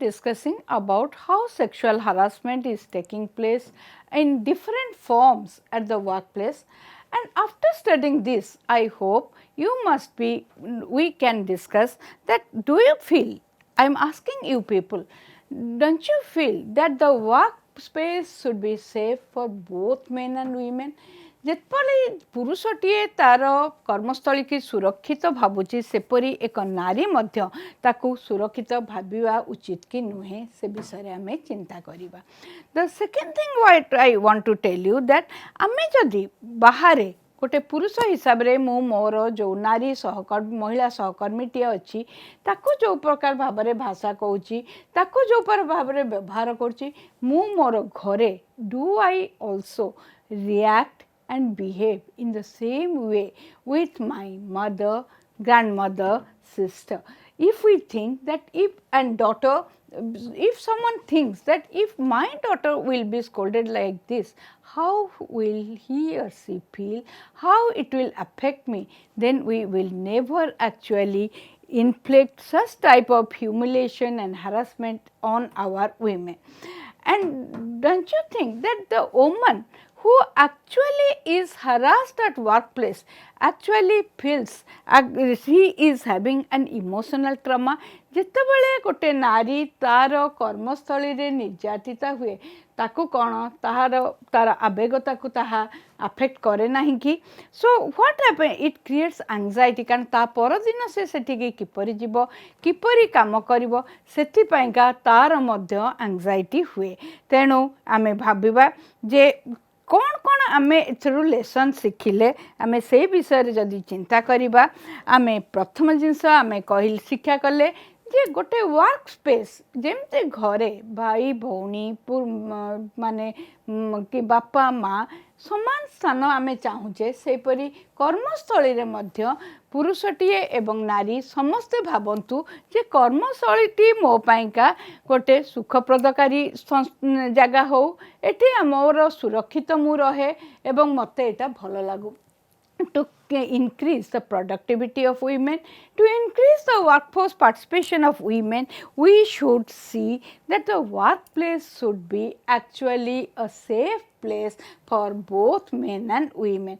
discussing about how sexual harassment is taking place in different forms at the workplace, and after studying this, I hope we can discuss that. Do you feel, I am asking you people, don't you feel that the workspace should be safe for both men and women? ଯେପରି ପୁରୁଷଟିଏ ତାର କର୍ମସ୍ଥଳୀ କି ସୁରକ୍ଷିତ ଭାବୁଛି, ସେପରି ଏକ ନାରୀ ମଧ୍ୟ ତାକୁ ସୁରକ୍ଷିତ ଭାବିବା ଉଚିତ କି ନୁହେଁ, ସେ ବିଷୟରେ ଆମେ ଚିନ୍ତା କରିବା। The second thing what I want to tell you that ଆମେ ଯଦି ବାହାରେ गोटे पुरुष हिसाब रे मु मोर जो नारी सहकर्मी महिला सहकर्मीटी अच्छी ताको जो प्रकार भाव में भाषा कहूँ ताको जो भाव में व्यवहार करुँची मु मोर घरे do I also react and behave in the same way with my mother, grandmother, sister. If we think that and daughter, if someone thinks that if my daughter will be scolded like this, how will he or she feel, how it will affect me, then we will never actually inflict such type of humiliation and harassment on our women. And don't you think that the woman who actually is harassed at workplace actually feels he is having an emotional trauma? ଯେତେବେଳେ गोटे नारी तार कर्मस्थली रे निर्यातिता हुए ताकू कौन तार आवेग ताकू ताहा अफेक्ट करे नहीं कि so what happen it creates anxiety कारण ता पर दिन से सेठी किपरि जीव किपरि काम करिवो सेथि पयका तार मध्य एंजाइटी हुए। तेणु आमे भाबिबा जे कौन कौन आमे एथरु लेसन शिखिले आमे से विषय जदि चिंता करिबा आमे प्रथम जिनस आमे कहिल शिक्षा कले जे गोटे वर्क स्पेस जेमते घरे भाई भौणी माने कि बापा माँ समान स्थान आमे चाहूचे सेपरी कर्मस्थली रे मध्य पुरुषटीए एवं नारी समस्ते भावन्तु जे कर्मस्थलीटी मो पाइका गोटे सुखप्रदकारी जगह हो एठी मोर सुरक्षित मु रहे एवं मते एटा भल लागू। To increase the productivity of women, to increase the workforce participation of women, we should see that the workplace should be actually a safe place for both men and women.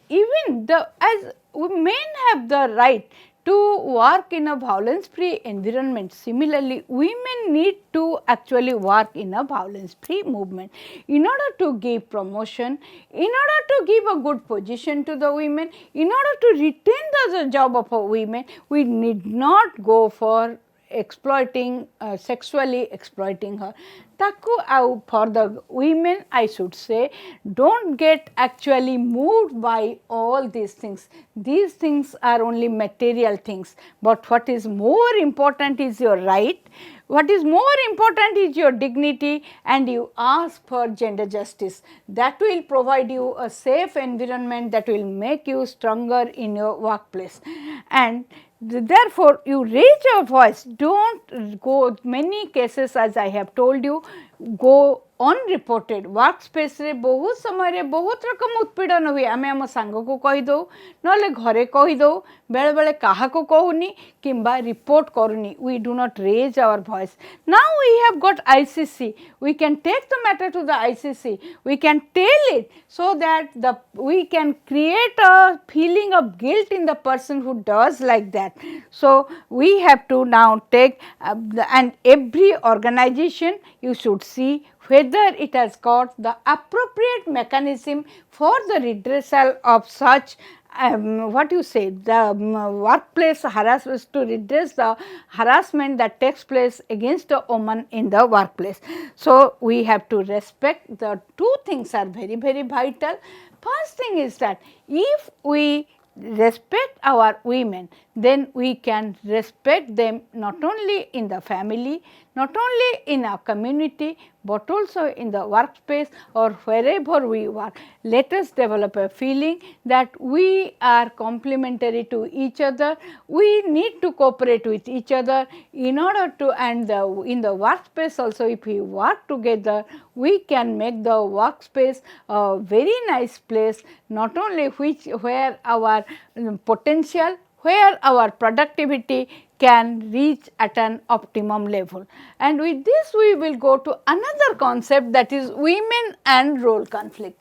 Even as men have the right to work in a violence free environment, similarly women need to actually work in a violence free movement in order to give promotion, in order to give a good position to the women, in order to retain the job of a women. We need not go for exploiting, sexually exploiting her. Taku out for the women, I should say, don't get actually moved by all these things. These things are only material things, but what is more important is your right. What is more important is your dignity, and you ask for gender justice. That will provide you a safe environment that will make you stronger in your workplace. And therefore, you raise your voice. Don't go, many cases as I have told you, go unreported. Workspace रे बहुत समय रे बहुत रकम उत्पीड़न हुए आमे आम सांग को कहीदौ नले घरे कहीदौ बेले बेले काहा को कहूनी किंबा report करूनी. We do not raise our voice. Now we have got ICC. We can take the matter to the ICC. We can tell it so that we can create a feeling of guilt in the person who does like that. So we have to now take and every organization you should see whether it has got the appropriate mechanism for the redressal of such what you say, the workplace harassment, to redress the harassment that takes place against a woman in the workplace. So we have to respect. The two things are very, very vital. First thing is that if we respect our women, then we can respect them not only in the family, not only in our community, but also in the workspace or wherever we work. Let us develop a feeling that we are complementary to each other. We need to cooperate with each other in order to, and in the workspace also, if we work together, we can make the workspace a very nice place, not only where our potential, where our productivity can reach at an optimum level. And with this we will go to another concept, that is women and role conflict.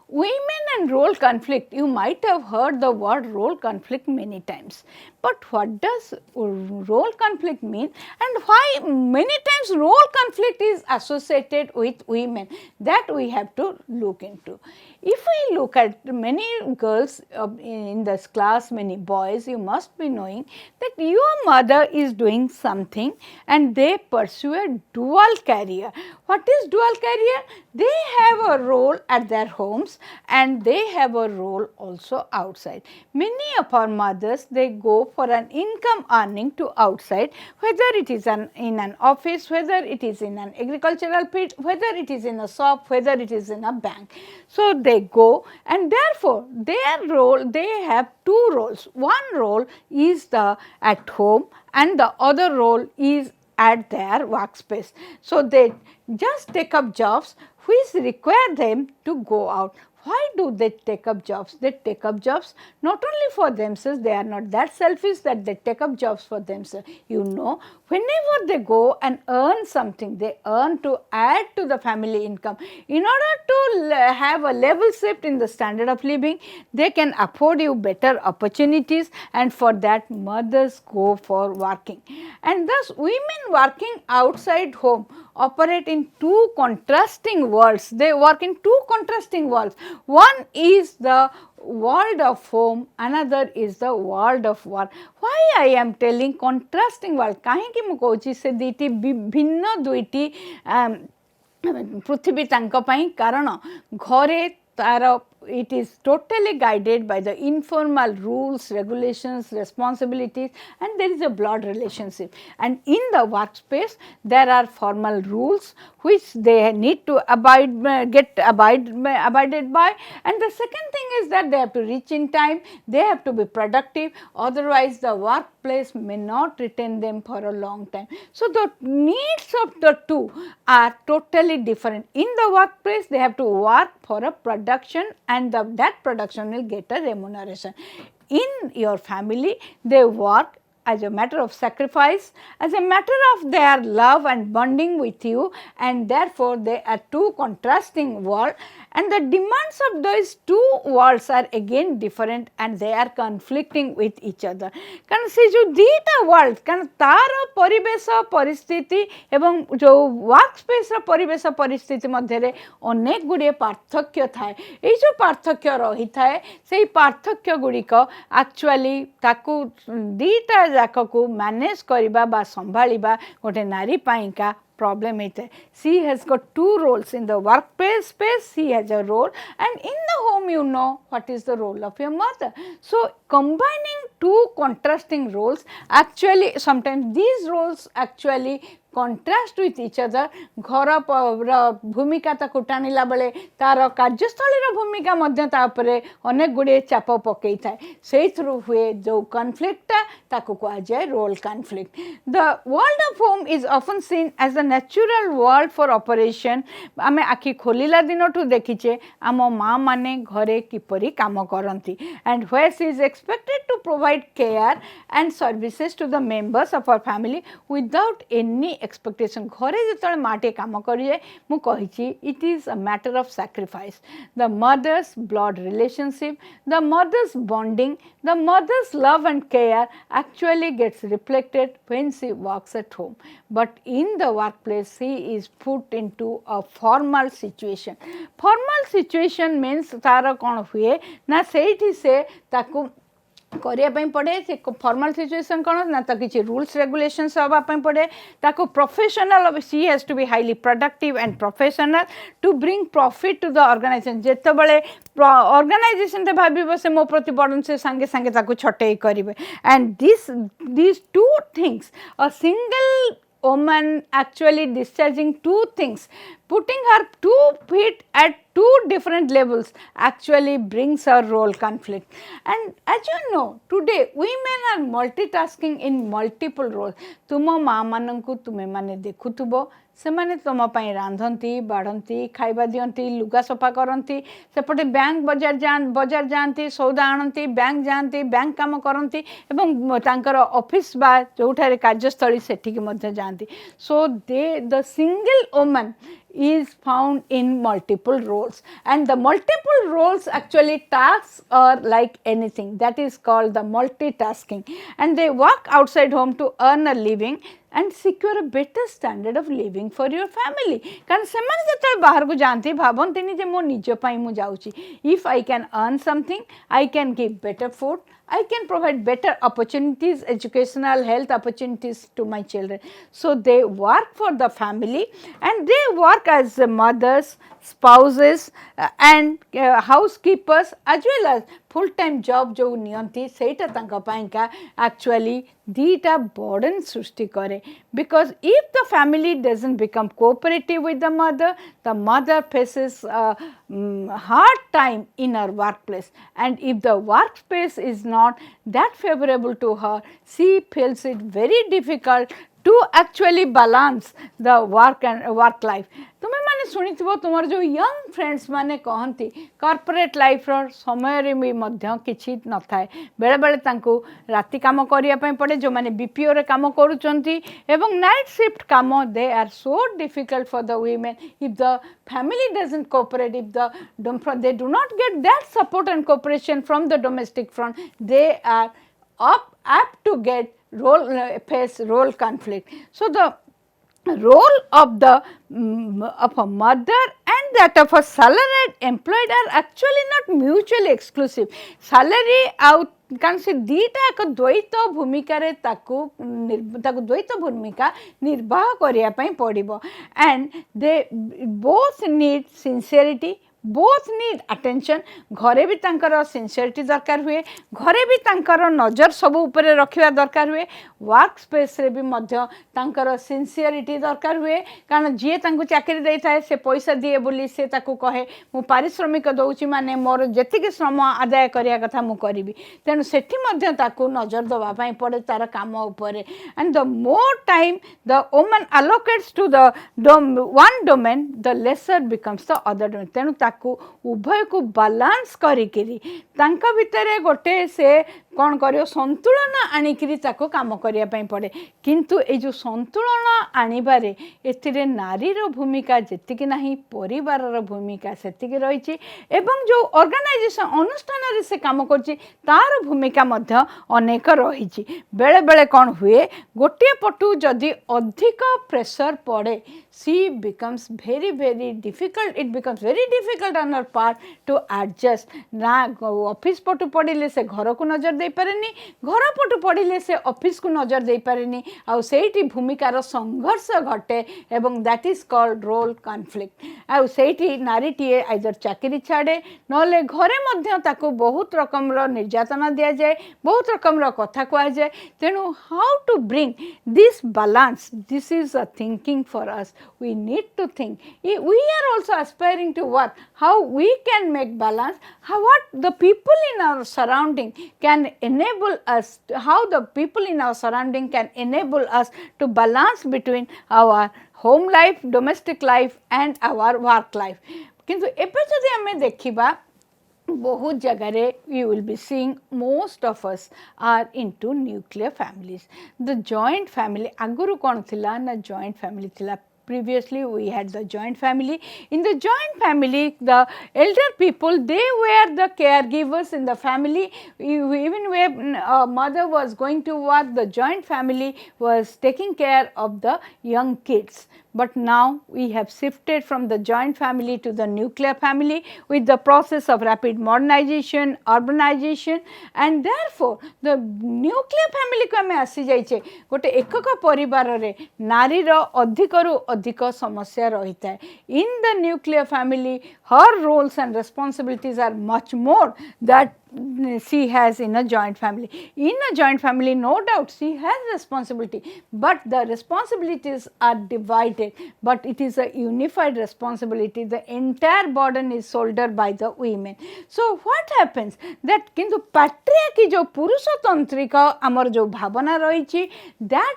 Women and role conflict, you might have heard the word role conflict many times, but what does role conflict mean, and why many times role conflict is associated with women, that we have to look into. If we look at many girls in this class, many boys, you must be knowing that your mother is doing something and they pursue a dual career. What is dual career? They have a role at their homes and they have a role also outside. Many of our mothers, they go for an income earning to outside, whether it is in an office, whether it is in an agricultural pit, whether it is in a shop, whether it is in a bank. So they go, and therefore their role, they have two roles. One role is the at home and the other role is at their workspace. So they just take up jobs which require them to go out. Why do they take up jobs? They take up jobs not only for themselves, they are not that selfish that they take up jobs for themselves. You know, whenever they go and earn something, they earn to add to the family income. In order to have a level shift in the standard of living, they can afford you better opportunities, and for that mothers go for working. And thus women working outside home operate in two contrasting worlds. They work in two contrasting worlds. One is the world of home, another is the world of work. Why I am telling contrasting world? କାହିଁକି ମୁଁ କହୁଛି ସେ ଦୁଇଟି ବିଭିନ୍ନ ଦୁଇଟି ପୃଥିବୀ ତାଙ୍କ ପାଇଁ, କାରଣ ଘରେ ତାର it is totally guided by the informal rules, regulations, responsibilities, and there is a blood relationship. And in the workspace, there are formal rules which they need to abided by. And the second thing is that they have to reach in time, they have to be productive, otherwise the workplace may not retain them for a long time. So the needs of the two are totally different. In the workplace, they have to work for a production, and that production will get a remuneration. In your family, they work as a matter of sacrifice, as a matter of their love and bonding with you, and therefore they are two contrasting worlds, and the demands of those two worlds are again different and they are conflicting with each other. कारण से जो दीटा world कारण तार परिवेश परिस्थिति एवं जो work space परिवेश परिस्थिति मध्य अनेक गुड़े पार्थक्य थाए। ये जो पार्थक्य रही थाए से पार्थक्य गुड़िक एक्चुअली ताकू दीटा जाक को मैनेज करबा बा संभालिबा गोटे नारी Paika problem is that she has got two roles. In the workplace space, she has a role, and in the home, you know what is the role of your mother. So combining two contrasting roles, actually sometimes these roles actually contrast with each other. घर भूमिका ताकू टाणिला बेले तार कार्यस्थल भूमिका मध्य तापरे अनेक गुड़े चाप पकई थाए से हुए जो कन्फ्लिक्ट ताकू कहा जाए role conflict. The world of home is often seen as the natural world for operation. आमे आखि खोलिला दिनठू देखिचे आम माँ माने घरे किपरि काम करती and where she is expected to provide care and services to the members of our family without any expectation. घरे जो माटे काम करिए मु कहिछि it is a matter of sacrifice. The mother's blood relationship, the mother's bonding, the mother's love and care actually gets reflected when she works at home, but in the workplace she is put into a formal situation. Formal situation means तार कौन हुए ना सेठी से ताकू करिया पड़े. से formal situation कौन ना तो किसी रूल्स रेगुलेशंस हाँपाई पड़े. ताको professional she has to be highly productive and professional to bring profit to the organisation. जितेबाला ऑर्गेनाइजेशन भाव से मो प्रति बड़न से सांगे सांगे ताको छटई करेंगे. And this two things a single woman actually discharging two things, putting her 2 feet at two different levels actually brings a role conflict. And as you know, today women are multitasking in multiple roles. तुम माँ माननकु तुमे माने देखुथुबो सेमाने तुम पाई रांधंती बाढ़ंती खाइबा दियंती लुगा सफा करंती सेपटे bank बजार जाती सौदा आणंती बैंक जाती बैंक काम करंती एवं तांकर ऑफिस बा जोठारे कार्यस्थली सेठिक मध्य जाती. So the single woman is found in multiple roles, and the multiple roles actually tasks are like anything, that is called the multitasking, and they work outside home to earn a living and secure a better standard of living for your family. कारण सेमाने जतबे बाहर को जानती भाबंतिनी जे मो निज पई मु जाउची, if I can earn something, I can give better food, I can provide better opportunities, educational, health opportunities to my children. So they work for the family, and they work as mothers, spouses and housekeepers, as well as full time job जो नियंती सेटा तांका Paika actually दीटा burden सृष्टि करे. Because if the family doesn't become cooperative with the mother faces a hard time in her workplace, and if the workspace is not that favorable to her, she feels it very difficult to actually balance the work and work life. तुम्हें माने सुनिथिबो तुमर जो young friends माने कहंती corporate life रो समय रे भी मध्य किछि न थाए, बेले बेले तांको राति काम करिया पय पड़े जो माने बीपीओ रे काम करूचंती एवं नाइट शिफ्ट काम. They are so difficult for the women if the family doesn't cooperate, if they do not get that support and cooperation from the domestic front, they are apt to get face role conflict. So the role of a mother and that of a salaried employed are actually not mutually exclusive. Salary out कारण से दीटा एक द्वैत भूमिका द्वैत भूमिका निर्वाह करिया पई पड़िबो. And they both need sincerity, both need attention. घरे भी तांकर सिंसियरिटी दरकार हुए, घरे भी तांकर नजर सब ऊपर रखिया दरकार हुए, वर्क स्पेस रे भी मध्य तांकर सिंसियरिटी दरकार हुए. कारण जी तांको चाकरी दे थाए से पैसा दिए बोली से ताको कहे मु पारिश्रमिक दउची माने मोर जेतिक श्रम आदाय करिया कथा मु करिवि, तेणु सेठी मध्य ताको नजर दबा पई पड़े तार काम ऊपर. And the more time the woman allocates to the one domain, the lesser becomes the other domain. तेणु ताको उभय को बालांस करिकिरी तांका भितरे गोटे से कौन करियो संतुलन आनिकिरी ताको काम करिया पई पड़े. किंतु ए जो संतुलन आनिबारे एथिरे नारीर भूमिका जेतिकी नाही, परिवारर भूमिका सेतिकी रहिछि, एवं जो ऑर्गेनाइजेशन अनुष्ठान रे से काम करछि तार भूमिका मध्य अनेक रहिछि. बेले बेले कौन हुए गोटे पटु जदि अधिक प्रेशर पड़े, she becomes very difficult, it becomes very difficult on her part to adjust. ना ऑफिस पटु पड़िले से घर को नजर दे पारेनी, घर पटु पड़िले से ऑफिस को नजर दे पारेनी, आ सेठी भूमिकार संघर्ष घटे एवं that is called role conflict. आ सेठी नारीटीए आइदर चाकरी छाड़े नले घरे मध्य ताको बहुत रकम रो निर्यातना दिया जाए, बहुत रकम रो कथा कहा जाए. तेणु how to bring this balance, this is a thinking for us. We need to think. We are also aspiring to what? How we can make balance, what the people in our surrounding can enable us, how the people in our surrounding can enable us to balance between our home life, domestic life and our work life. किंतु एपे जदि हमें देखिबा बहुत जगह रे you will be seeing most of us are into nuclear families. The joint family आगुरु कौन थिला ना joint family थिला. Previously we had the joint family. In the joint family, the elder people, they were the caregivers in the family. Even when a mother was going to work, the joint family was taking care of the young kids. But now we have shifted from the joint family to the nuclear family with the process of rapid modernization, urbanization, and therefore the nuclear family को हमें आसी जाइछे गोटे एकक परिवार रे नारी रो अधिकरु अधिक समस्या रहिता है. In the nuclear family, her roles and responsibilities are much more that she has in a joint family. In a joint family, no doubt she has responsibility, but the responsibilities are divided, but it is a unified responsibility. The entire burden is shouldered by the women. So what happens that kintu patriarchy jo puruषतांत्रिक amar jo bhavana rahichi, that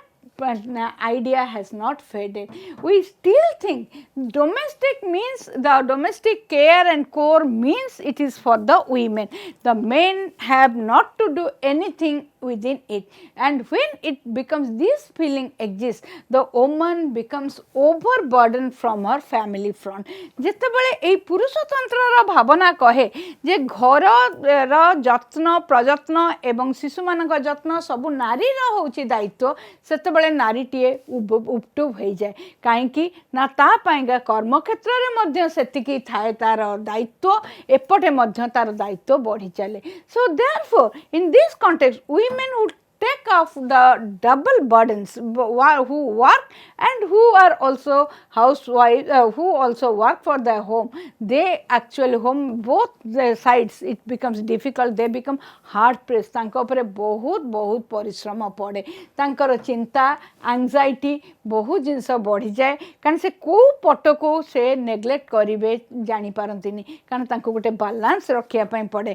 idea has not faded. We still think domestic means, the domestic care and core means it is for the women. The men have not to do anything within it, and when it becomes, this feeling exists, the woman becomes overburdened from her family front. ଯେତେବେଳେ এই ପୁରୁଷତନ୍ତ୍ରର ଭାବନା କହେ ଯେ ଘରର ଯତ୍ନ ପ୍ରଯତ୍ନ ଏବଂ ଶିଶୁମାନଙ୍କ ଯତ୍ନ ସବୁ ନାରୀର ହେଉଛି ଦାୟିତ୍ୱ, ସେତେବେଳେ ନାରୀଟିଏ ଉପଟୁପ ହୋଇଯାଏ। କାହିଁକି ନା ତା ପାଇଁକା କର୍ମକ୍ଷେତ୍ରରେ ମଧ୍ୟ ସେତିକି ଥାଏ ତାର ଦାୟିତ୍ୱ, ଏପଟେ ମଧ୍ୟ ତାର ଦାୟିତ୍ୱ ବଢ଼ି ଚାଲେ। So therefore in this context, women would take off the double burdens, who work and who are also housewives, who also work for their home. They actually home, both the sides it becomes difficult, they become hard pressed, ତାଙ୍କ ଉପରେ ବହୁତ ବହୁତ ପରିଶ୍ରମ ପଡ଼େ, ତାଙ୍କର ଚିନ୍ତା anxiety ବହୁତ ଜିନିଷ ବଢ଼ିଯାଏ, କାରଣ ସେ କେଉଁ ପଟକୁ ସେ ନେଗ୍ଲେକ୍ଟ କରିବେ ଜାଣିପାରନ୍ତିନି, କାରଣ ତାଙ୍କୁ ଗୋଟେ ବାଲାନ୍ସ ରଖିବା ପାଇଁ ପଡ଼େ।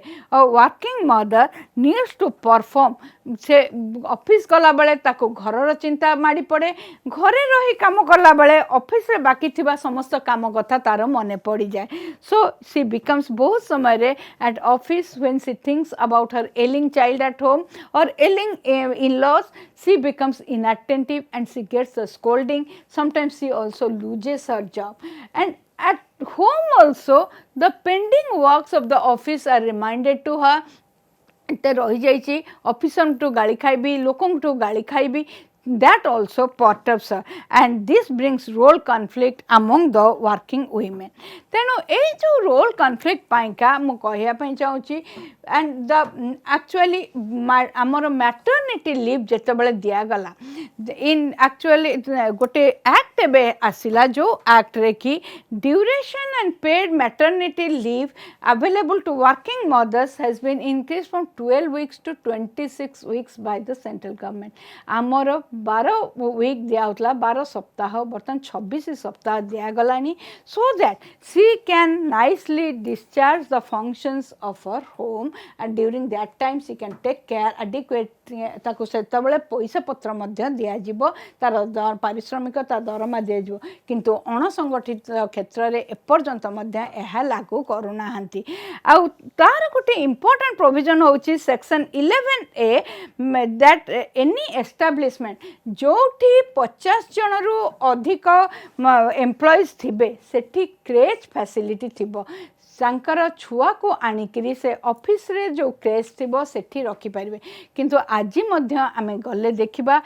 ୱାର୍କିଂ ମଦର ନିଡ୍ସ ଟୁ ପରଫର୍ମ, ସେ ଅଫିସ୍ ଗଲାବେଳେ ତାକୁ ଘରର ଚିନ୍ତା ମାଡ଼ି ପଡ଼େ, ଘରେ ରହି କାମ କଲାବେଳେ ଅଫିସରେ ବାକି ଥିବା ସମସ୍ତ କାମ କଥା ତାର ମନେ ପଡ଼ିଯାଏ। So she becomes ବହୁତ ସମୟରେ at office, when she thinks about her ailing child at home or ailing in-laws, she becomes inattentive and she gets a scolding. Sometimes she also loses her job, and at home also the pending works of the office are reminded to her. ଏତେ ରହିଯାଇଛି, ଅଫିସରଠୁ ଗାଳି ଖାଇବି, ଲୋକଙ୍କଠୁ ଗାଳି ଖାଇବି, that also perturbs her, and this brings role conflict among the working women. ତେଣୁ ଏଇ ଯେଉଁ roll conflict ପାଇଁକା ମୁଁ କହିବା ପାଇଁ ଚାହୁଁଛି, and the actually ଆମର ମ୍ୟାଟର୍ନିଟି ଲିଭ୍ ଯେତେବେଳେ ଦିଆଗଲା, in actually ଗୋଟେ ଆକ୍ଟ ଏବେ ଆସିଲା, ଯେଉଁ ଆକ୍ଟରେ କି duration and paid maternity leave available to working mothers has been increased from 12 weeks to 26 weeks by the central government. ଆମର 12 ୱିକ୍ ଦିଆହେଉଥିଲା, 12 ସପ୍ତାହ, ବର୍ତ୍ତମାନ 26 ସପ୍ତାହ ଦିଆଗଲାଣି, so that she can nicely discharge the functions of her home, and during that time she can take care adequate, ତାକୁ ସେତେବେଳେ ପଇସା ପତ୍ର ମଧ୍ୟ ଦିଆଯିବ, ତାର ପାରିଶ୍ରମିକ, ତା ଦରମା ଦିଆଯିବ, କିନ୍ତୁ ଅଣସଂଗଠିତ କ୍ଷେତ୍ରରେ ଏପର୍ଯ୍ୟନ୍ତ ମଧ୍ୟ ଏହା ଲାଗୁ କରୁନାହାନ୍ତି। ଆଉ ତାର ଗୋଟେ ଇମ୍ପୋର୍ଟାଣ୍ଟ ପ୍ରୋଭିଜନ୍ ହେଉଛି section 11A, that any establishment ଯେଉଁଠି 50 ଜଣରୁ ଅଧିକ ଏମ୍ପ୍ଲୟିଜ୍ ଥିବେ ସେଠି କ୍ରେଚ୍ ଫ୍ୟାସିଲିଟି ଥିବ, ତାଙ୍କର ଛୁଆକୁ ଆଣିକିରି ସେ ଅଫିସରେ ଯେଉଁ କ୍ରେଚ୍ ଥିବ ସେଠି ରଖିପାରିବେ। କିନ୍ତୁ ଆଜି ମଧ୍ୟ ଆମେ ଗଲେ ଦେଖିବା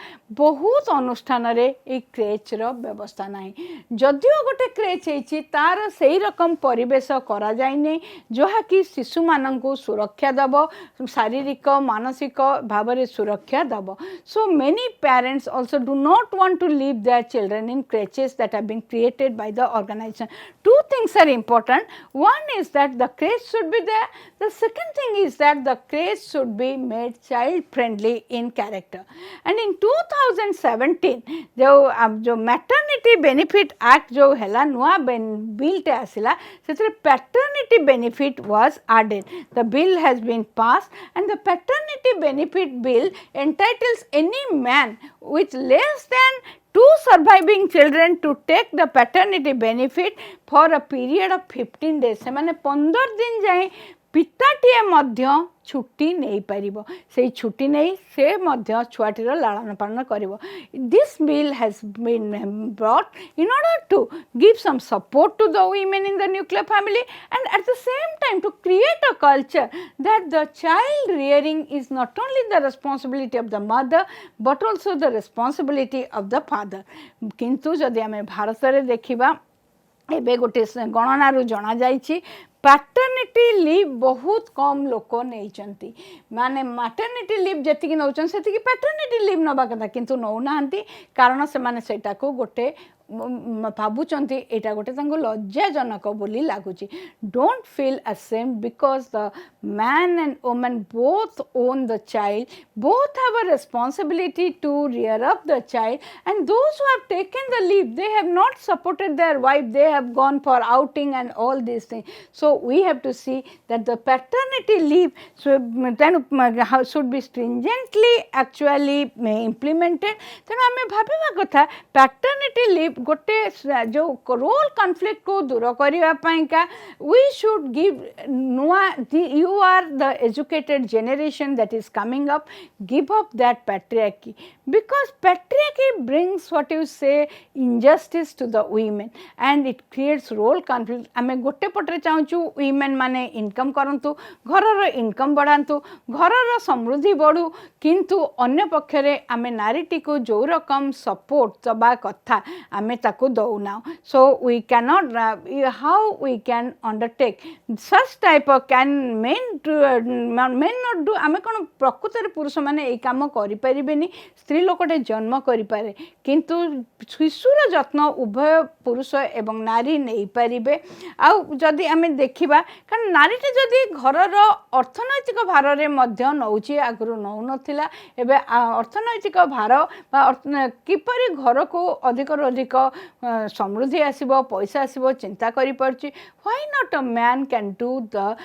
ବହୁତ ଅନୁଷ୍ଠାନରେ ଏଇ କ୍ରେଚ୍ର ବ୍ୟବସ୍ଥା ନାହିଁ। ଯଦିଓ ଗୋଟେ କ୍ରେଚ୍ ହେଇଛି, ତାର ସେଇ ରକମ ପରିବେଶ କରାଯାଇନି ଯାହାକି ଶିଶୁମାନଙ୍କୁ ସୁରକ୍ଷା ଦେବ, ଶାରୀରିକ ମାନସିକ ଭାବରେ ସୁରକ୍ଷା ଦେବ। So many parents also do not want to leave their children in creches that have been created by the organization. Two things are important. One is that the crèche should be there. The second thing is that the crèche should be made child friendly in character. And in 2017 जो maternity benefit act जो हैला नुआ bill टे आसिला, सेतरे paternity benefit was added. The bill has been passed, and the paternity benefit bill entitles any man with less than 2 surviving children to take the paternity benefit for a period of 15 days. ସେମାନେ 15 ଦିନ ଯାଏ ପିତାଟିଏ ମଧ୍ୟ ଛୁଟି ନେଇପାରିବ, ସେଇ ଛୁଟି ନେଇ ସେ ମଧ୍ୟ ଛୁଆଟିର ଲାଳନ ପାଳନ କରିବ। This bill has been brought in order to give some support to the women in the nuclear family, and at the same time to create a culture that the child rearing is not only the responsibility of the mother but also the responsibility of the father. କିନ୍ତୁ ଯଦି ଆମେ ଭାରତରେ ଦେଖିବା, ଏବେ ଗୋଟେ ଗଣନାରୁ ଜଣାଯାଇଛି paternity leave बहुत कम लोक नहीं, माने मैटर्निटी लीव जी नौचन से पैटर्निटी लीव नवा कथा किंतु नौ ना, कारण से माने सेटा को गोटे ଭାବୁଛନ୍ତି ଏଇଟା ଗୋଟେ ତାଙ୍କୁ ଲଜ୍ଜାଜନକ ବୋଲି ଲାଗୁଛି। Don't feel ashamed because the man and woman both own the child, both have a responsibility to rear up the child, and those who have taken the leave, they have not supported their wife, they have gone for outing and all these things. So we have to see that the paternity leave should be stringently actually implemented. ତେଣୁ ଆମେ ଭାବିବା କଥା paternity leave ଗୋଟେ ଯେଉଁ roll conflict କୁ ଦୂର କରିବା ପାଇଁକା we should give you are the educated generation that is coming up, give up that patriarchy, because patriarchy brings what you say injustice to the women and it creates role conflict. ଆମେ ଗୋଟେ ପଟରେ ଚାହୁଁଛୁ women ମାନେ income କରନ୍ତୁ, ଘରର income ବଢ଼ାନ୍ତୁ, ଘରର ସମୃଦ୍ଧି ବଢ଼ୁ, କିନ୍ତୁ ଅନ୍ୟ ପକ୍ଷରେ ଆମେ ନାରୀଟିକୁ ଯେଉଁ ରକମ ସପୋର୍ଟ ଦେବା କଥା ଆମେ ତାକୁ ଦେଉନାହୁଁ. So we cannot how we can undertake such type of can men not do. ଆମେ କ'ଣ ପ୍ରକୃତରେ ପୁରୁଷମାନେ ଏଇ କାମ କରିପାରିବେନି? ସ୍ତ୍ରୀ ଲୋକଟେ ଜନ୍ମ କରିପାରେ କିନ୍ତୁ ଶିଶୁର ଯତ୍ନ ଉଭୟ ପୁରୁଷ ଏବଂ ନାରୀ ନେଇପାରିବେ. ଆଉ ଯଦି ଆମେ ଦେଖିବା କାରଣ ନାରୀଟି ଯଦି ଘରର ଅର୍ଥନୈତିକ ଭାରରେ ମଧ୍ୟ ନେଉଛି, ଆଗରୁ ନେଉନଥିଲା, ଏବେ ଅର୍ଥନୈତିକ ଭାର ବା କିପରି ଘରକୁ ଅଧିକରୁ ଅଧିକ ସମୃଦ୍ଧି ଆସିବ, ପଇସା ଆସିବ ଚିନ୍ତା କରିପାରୁଛି. why not a man can do the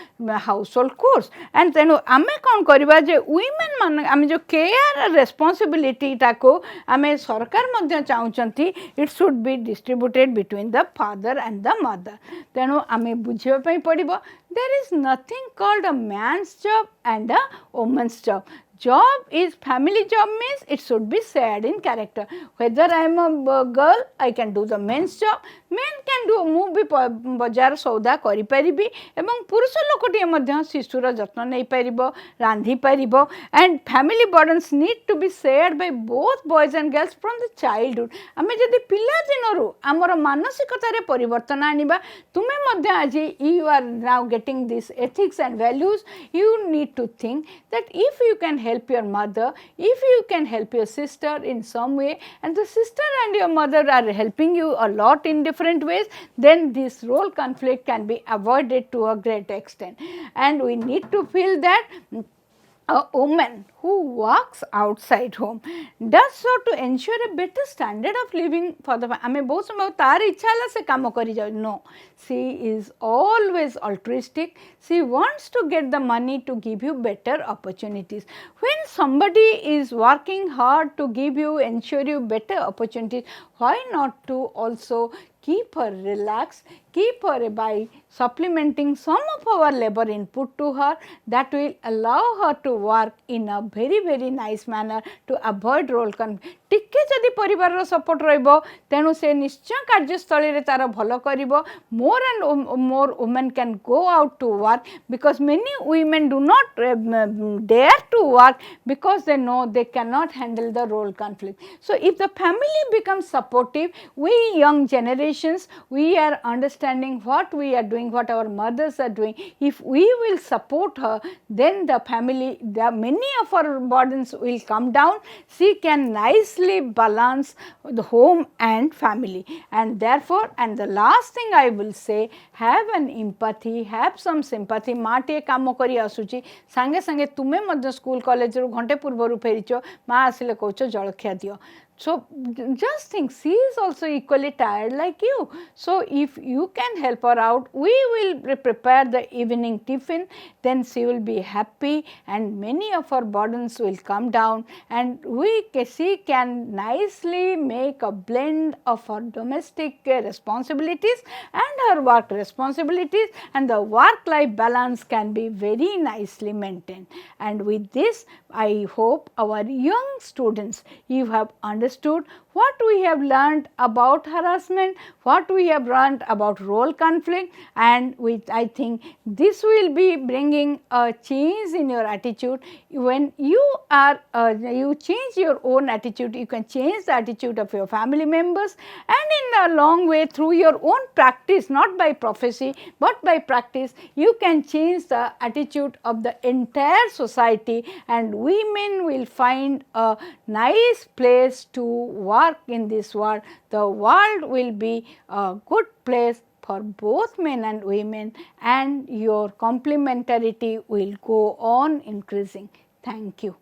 household chores? and ତେଣୁ ଆମେ କ'ଣ କରିବା ଯେ women ମାନେ ଆମେ ଯେଉଁ କେୟାର ରେସ୍ପନ୍ସିବିଲିଟିଟାକୁ ଆମେ ସରକାର ମଧ୍ୟ ଚାହୁଁଛନ୍ତି it should be distributed between the father and the mother. ତେଣୁ ଆମେ ବୁଝିବା ପାଇଁ ପଡ଼ିବ there is nothing called a man's job and a woman's job. Job is family job means it should be shared in character. Whether I am a girl, I can do the men's job. Men can do ମୁଁ ବି ବଜାର ସଉଦା କରିପାରିବି ଏବଂ ପୁରୁଷ ଲୋକଟିଏ ମଧ୍ୟ ଶିଶୁର ଯତ୍ନ ନେଇପାରିବ, ରାନ୍ଧିପାରିବ. and family burdens need to be shared by both boys and girls from the childhood. ଆମେ ଯଦି ପିଲାଦିନରୁ ଆମର ମାନସିକତାରେ ପରିବର୍ତ୍ତନ ଆଣିବା, ତୁମେ ମଧ୍ୟ ଆଜି you are now getting this ethics and values, you need to think that if you can help your mother, if you can help your sister in some way, and the sister and your mother are helping you a lot in different ways, then this role conflict can be avoided to a great extent. And we need to feel that a woman who works outside home does so to ensure a better standard of living for the ଆମେ ବହୁତ ସମୟ ତାର ଇଚ୍ଛା ହେଲା ସେ କାମ କରିଯାଉ. no, she is always altruistic. she wants to get the money to give you better opportunities. when somebody is working hard to give you, ensure you better opportunities, why not to also keep her relaxed, keep her by supplementing some of our labor input to her that will allow her to work in a very very nice manner to avoid role conflict. ଟିକେ ଯଦି ପରିବାରର support ରହିବ ତେଣୁ ସେ ନିଶ୍ଚୟ କାର୍ଯ୍ୟସ୍ଥଳୀରେ ତାର ଭଲ କରିବ. more and more women can go out to work because many women do not dare to work because they know they cannot handle the role conflict. so if the family becomes supportive, we young generations, we are understanding what we are doing, what our mothers are doing. if we will support her, then the family, many of our burdens will come down. she can nicely balance the home and family. and therefore, and the last thing I will say, have an empathy, have some sympathy. माँ टे काम करी आसुची सांगे सांगे तुम्हें मध्य school college रू घंटे पूर्व फेरीच, माँ आसिले कौच जलखिया दियो. so just think she is also equally tired like you. so if you can help her out, we will prepare the evening tiffin, then she will be happy and many of her burdens will come down, and she can nicely make a blend of her domestic responsibilities and her work responsibilities, and the work life balance can be very nicely maintained. and with this, I hope our young students, you have understood what we have learned about harassment, what we have learned about role conflict, and I think this will be bringing a change in your attitude. When you are you change your own attitude, you can change the attitude of your family members, and in a long way through your own practice, not by prophecy but by practice, you can change the attitude of the entire society, and women will find a nice place to work in this world, the world will be a good place for both men and women, and your complementarity will go on increasing. Thank you.